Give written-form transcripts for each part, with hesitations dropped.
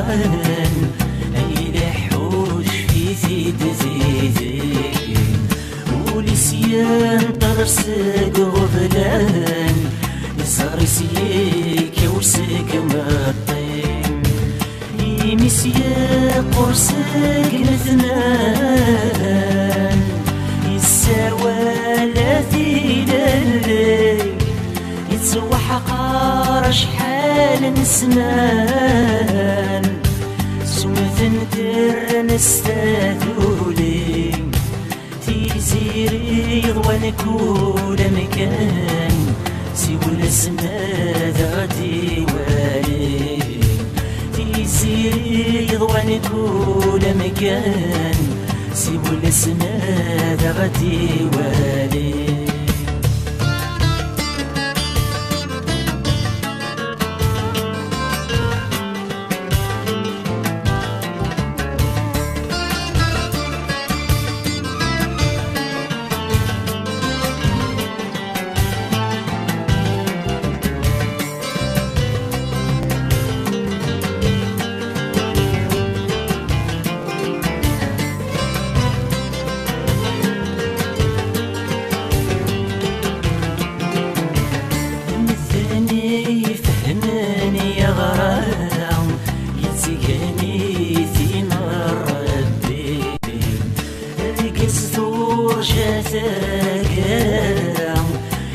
يغران يلحوش في زيد ولسيان طرسك غفلان يصرسيك يورسك مطين يمسيا قرصك مثنان يساوالاتي للي يتسوح قار شحال نسمان سمثن در نستاذولي تيزيري ونكون مكان سوى الاسماء غادي والي تيزيري ونكون مكان سوى الاسماء غادي والي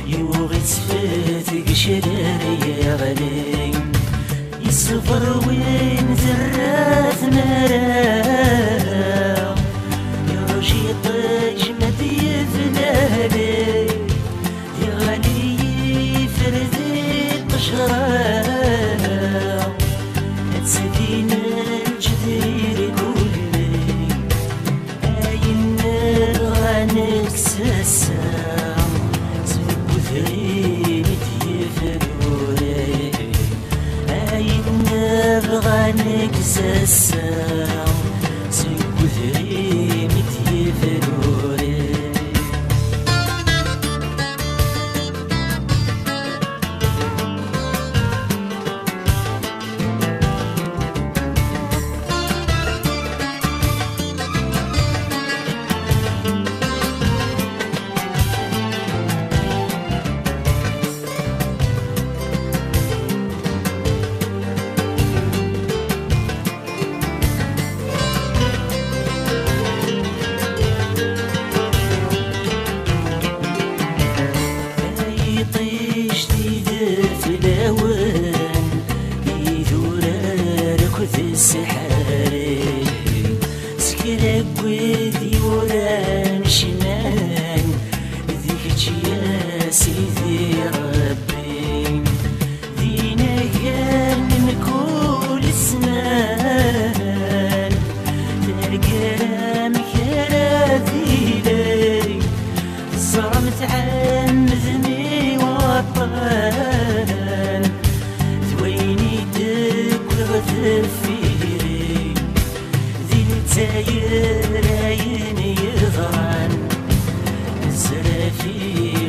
يوغي تفتك شراري غلي يصفر وين ذرات مرا يرجي طيج مدي فلالي يا غالي فردي قشرة تسدين الجدير كلي أين غانك سسام سبوثري متيفلوري أين غانك سسام سبوثري متيفلوري السحاري سكرك وذي وران شنان ذيك يا سيدي ربي دينا كان من كل سنان تلقى مكراثي لي صرمت عن ذمي وطن ثويني تفيري ذي التاير عيني يضرن الزرافي